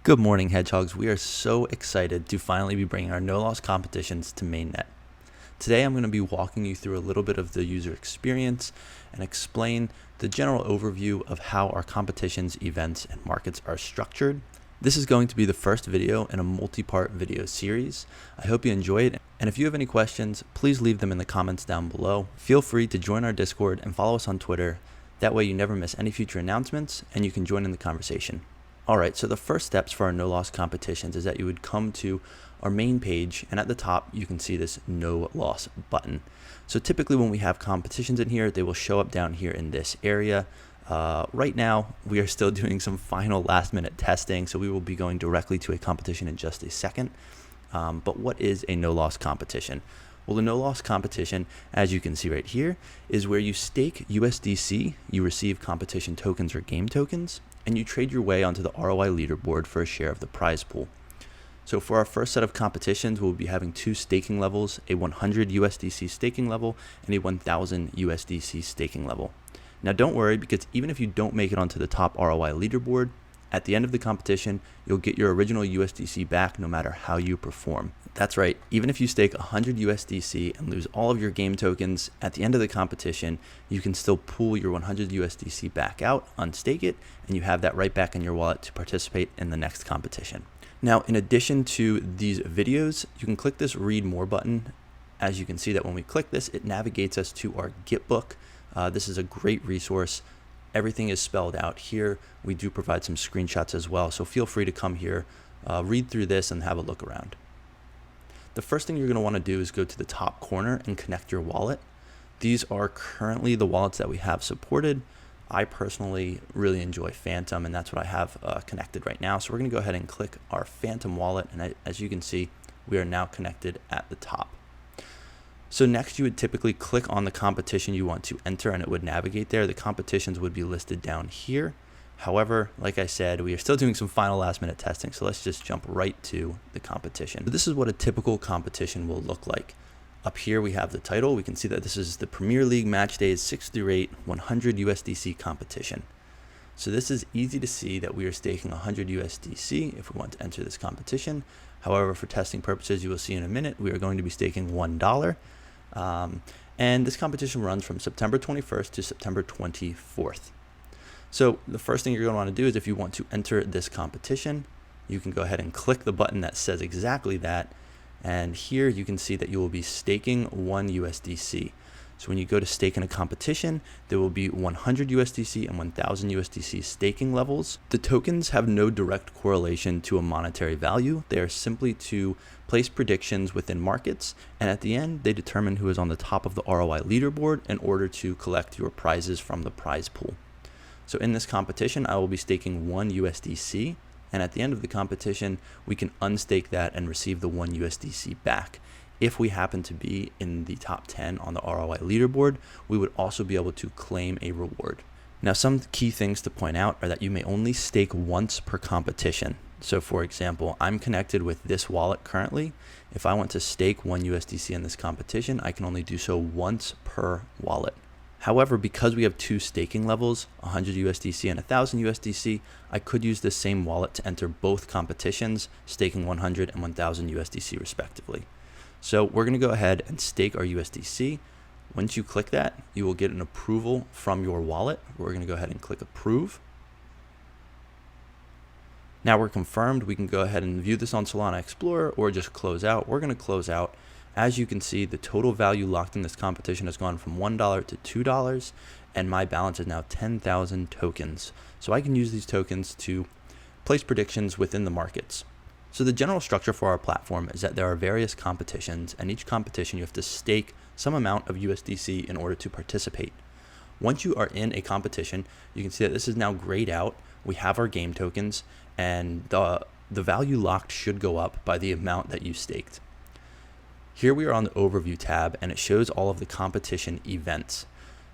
Good morning, Hedgehogs. We are so excited to finally be bringing our no-loss competitions to Mainnet. Today I'm going to be walking you through a little bit of the user experience and explain the general overview of how our competitions, events, and markets are structured. This is going to be the first video in a multi-part video series. I hope you enjoy it, and if you have any questions, please leave them in the comments down below. Feel free to join our Discord and follow us on Twitter. That way you never miss any future announcements and you can join in the conversation. Alright, so the first steps for our no-loss competitions is that you would come to our main page, and at the top you can see this no-loss button. So typically when we have competitions in here, they will show up down here in this area. Right now we are still doing some final last-minute testing, so we will be going directly to a competition in just a second. But what is a no-loss competition? Well, the no-loss competition, as you can see right here, is where you stake USDC, you receive competition tokens or game tokens, and you trade your way onto the ROI leaderboard for a share of the prize pool. So for our first set of competitions, we'll be having two staking levels, a 100 USDC staking level and a 1000 USDC staking level. Now don't worry, because even if you don't make it onto the top ROI leaderboard, at the end of the competition, you'll get your original USDC back no matter how you perform. That's right, even if you stake 100 USDC and lose all of your game tokens, at the end of the competition, you can still pull your 100 USDC back out, unstake it, and you have that right back in your wallet to participate in the next competition. Now, in addition to these videos, you can click this read more button. As you can see that when we click this, it navigates us to our Gitbook. This is a great resource. Everything is spelled out here. We do provide some screenshots as well, so feel free to come here, read through this, and have a look around. The first thing you're going to want to do is go to the top corner and connect your wallet. These are currently the wallets that we have supported. I personally really enjoy Phantom, and that's what I have connected right now. So we're going to go ahead and click our Phantom wallet, and as you can see, we are now connected at the top. So next you would typically click on the competition you want to enter and it would navigate there. The competitions would be listed down here. However, like I said, we are still doing some final last minute testing, so let's just jump right to the competition. So this is what a typical competition will look like. Up here we have the title. We can see that this is the Premier League Match Days 6 through 8 100 USDC competition. So this is easy to see that we are staking 100 USDC if we want to enter this competition. However, for testing purposes, you will see in a minute, we are going to be staking $1. And this competition runs from September 21st to September 24th. So the first thing you're going to want to do is if you want to enter this competition, you can go ahead and click the button that says exactly that. And here you can see that you will be staking 1 USDC. So when you go to stake in a competition, there will be 100 USDC and 1000 USDC staking levels. The tokens have no direct correlation to a monetary value. They are simply to place predictions within markets, and at the end, they determine who is on the top of the ROI leaderboard in order to collect your prizes from the prize pool. So in this competition, I will be staking 1 USDC, and at the end of the competition, we can unstake that and receive the 1 USDC back. If we happen to be in the top 10 on the ROI leaderboard, we would also be able to claim a reward. Now, some key things to point out are that you may only stake once per competition. So for example, I'm connected with this wallet currently. If I want to stake 1 USDC in this competition, I can only do so once per wallet. However, because we have two staking levels, 100 USDC and 1000 USDC, I could use this same wallet to enter both competitions, staking 100 and 1000 USDC respectively. So we're going to go ahead and stake our USDC. Once you click that, you will get an approval from your wallet. We're going to go ahead and click approve. Now we're confirmed. We can go ahead and view this on Solana Explorer or just close out. We're going to close out. As you can see, the total value locked in this competition has gone from $1 to $2, and my balance is now 10,000 tokens. So I can use these tokens to place predictions within the markets. So the general structure for our platform is that there are various competitions, and each competition you have to stake some amount of USDC in order to participate. Once you are in a competition, you can see that this is now grayed out. We have our game tokens, and the value locked should go up by the amount that you staked. Here we are on the overview tab, and it shows all of the competition events.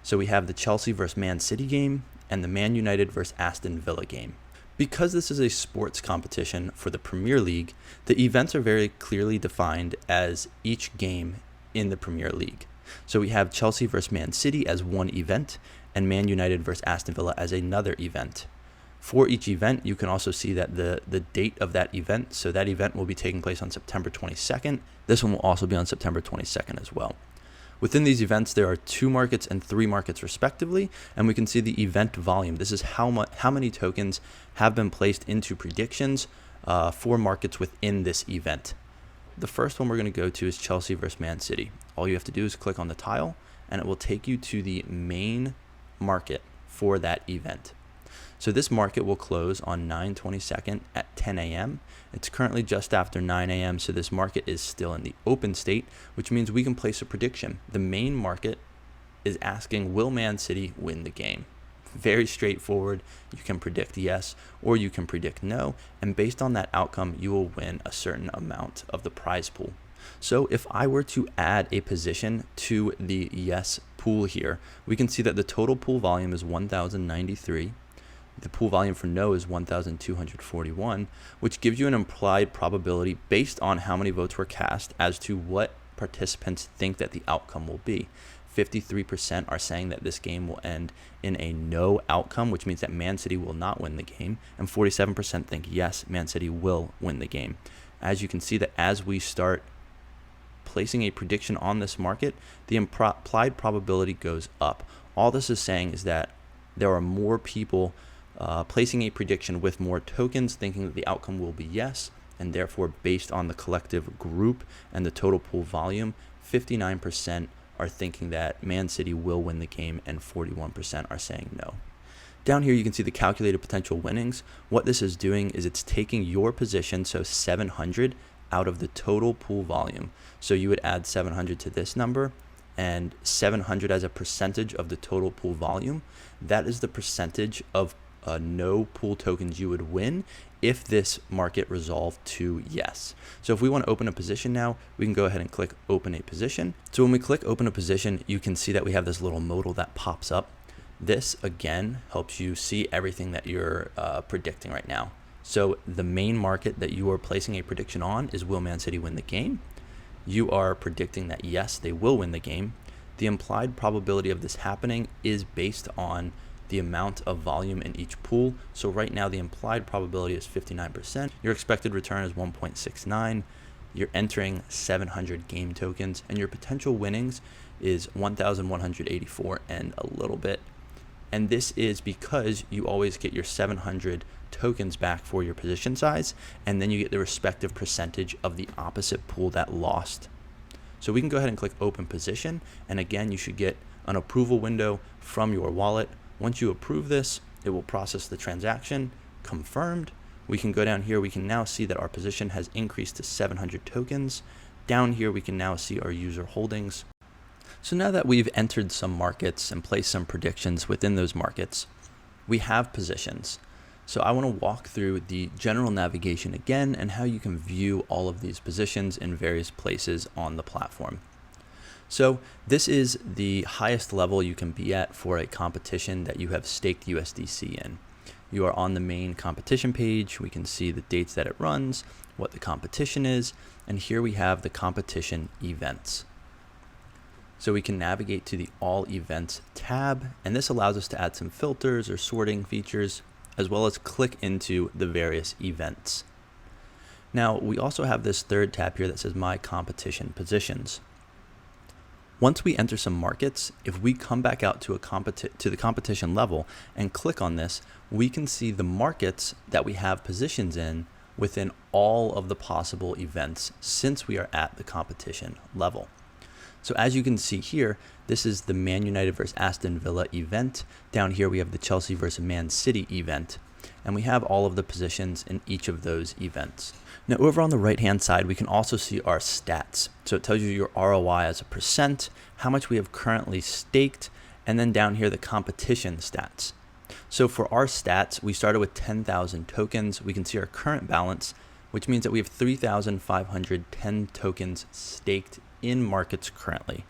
So we have the Chelsea versus Man City game and the Man United versus Aston Villa game. Because this is a sports competition for the Premier League, the events are very clearly defined as each game in the Premier League. So we have Chelsea versus Man City as one event and Man United versus Aston Villa as another event. For each event, you can also see that the date of that event. So that event will be taking place on September 22nd. This one will also be on September 22nd as well. Within these events, there are 2 markets and 3 markets respectively, and we can see the event volume. This is how many tokens have been placed into predictions for markets within this event. The first one we're going to go to is Chelsea versus Man City. All you have to do is click on the tile, and it will take you to the main market for that event. So this market will close on 9/22 at 10 a.m. It's currently just after 9 a.m., so this market is still in the open state, which means we can place a prediction. The main market is asking, will Man City win the game? Very straightforward. You can predict yes, or you can predict no, and based on that outcome, you will win a certain amount of the prize pool. So if I were to add a position to the yes pool here, we can see that the total pool volume is 1,093. The pool volume for no is 1,241, which gives you an implied probability based on how many votes were cast as to what participants think that the outcome will be. 53% are saying that this game will end in a no outcome, which means that Man City will not win the game, and 47% think yes, Man City will win the game. As you can see, that as we start placing a prediction on this market, the implied probability goes up. All this is saying is that there are more people placing a prediction with more tokens, thinking that the outcome will be yes, and therefore based on the collective group and the total pool volume, 59% are thinking that Man City will win the game and 41% are saying no. Down here you can see the calculated potential winnings. What this is doing is it's taking your position, so 700, out of the total pool volume. So you would add 700 to this number, and 700 as a percentage of the total pool volume. That is the percentage of no pool tokens you would win if this market resolved to yes. So if we want to open a position now, we can go ahead and click open a position. So when we click open a position, you can see that we have this little modal that pops up. This again helps you see everything that you're predicting right now. So the main market that you are placing a prediction on is, will Man City win the game? You are predicting that yes, they will win the game. The implied probability of this happening is based on the amount of volume in each pool. So right now the implied probability is 59%. Your expected return is 1.69. You're entering 700 game tokens, and your potential winnings is 1,184 and a little bit. And this is because you always get your 700 tokens back for your position size, and then you get the respective percentage of the opposite pool that lost. So we can go ahead and click open position, and again you should get an approval window from your wallet. Once you approve this, it will process the transaction. Confirmed. We can go down here. We can now see that our position has increased to 700 tokens. Down here we can now see our user holdings. So now that we've entered some markets and placed some predictions within those markets, we have positions. So I want to walk through the general navigation again and how you can view all of these positions in various places on the platform. So this is the highest level you can be at for a competition that you have staked USDC in. You are on the main competition page. We can see the dates that it runs, what the competition is, and here we have the competition events. So we can navigate to the All Events tab, and this allows us to add some filters or sorting features, as well as click into the various events. Now, we also have this third tab here that says My Competition Positions. Once we enter some markets, if we come back out to the competition level and click on this, we can see the markets that we have positions in within all of the possible events since we are at the competition level. So as you can see here, this is the Man United versus Aston Villa event. Down here we have the Chelsea versus Man City event, and we have all of the positions in each of those events. Now over on the right hand side, we can also see our stats. So it tells you your ROI as a percent, how much we have currently staked, and then down here the competition stats. So for our stats, we started with 10,000 tokens. We can see our current balance, which means that we have 3,510 tokens staked in markets currently.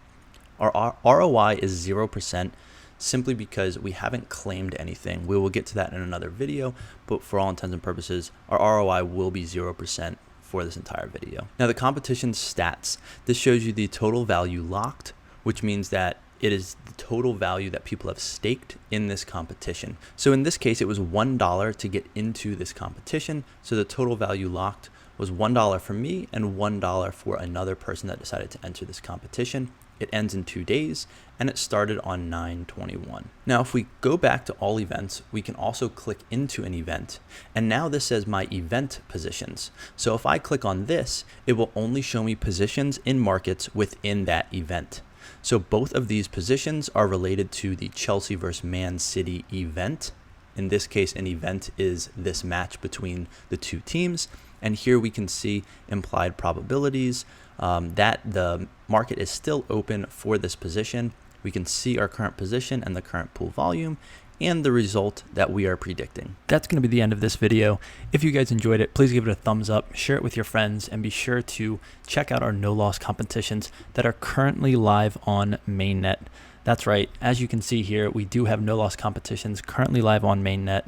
Our ROI is 0%, simply because we haven't claimed anything. We will get to that in another video, but for all intents and purposes, our ROI will be 0% for this entire video. Now the competition stats, this shows you the total value locked, which means that it is the total value that people have staked in this competition. So in this case, it was $1 to get into this competition. So the total value locked was $1 for me and $1 for another person that decided to enter this competition. It ends in 2 days, and it started on 9/21. Now, if we go back to all events, we can also click into an event, and now this says my event positions. So if I click on this, it will only show me positions in markets within that event. So both of these positions are related to the Chelsea versus Man City event. In this case, an event is this match between the two teams. And here we can see implied probabilities that the market is still open for this position. We can see our current position and the current pool volume and the result that we are predicting. That's going to be the end of this video. If you guys enjoyed it, please give it a thumbs up, share it with your friends, and be sure to check out our no-loss competitions that are currently live on Mainnet. That's right. As you can see here, we do have no-loss competitions currently live on Mainnet.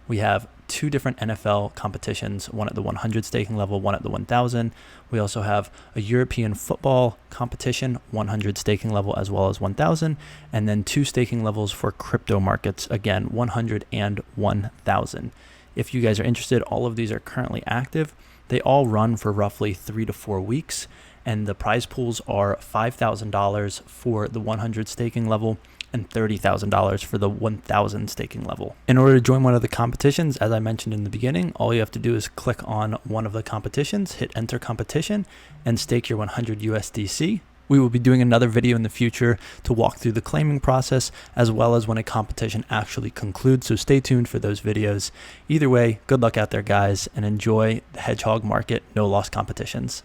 We have 2 different NFL competitions, one at the 100 staking level, one at the 1000. We also have a European football competition, 100 staking level as well as 1000, and then 2 staking levels for crypto markets, again, 100 and 1000. If you guys are interested, all of these are currently active. They all run for roughly 3 to 4 weeks, and the prize pools are $5,000 for the 100 staking level and $30,000 for the 1000 staking level. In order to join one of the competitions, as I mentioned in the beginning, all you have to do is click on one of the competitions, hit enter competition, and stake your 100 USDC. We will be doing another video in the future to walk through the claiming process, as well as when a competition actually concludes, so stay tuned for those videos. Either way, good luck out there, guys, and enjoy the Hedgehog market no-loss competitions.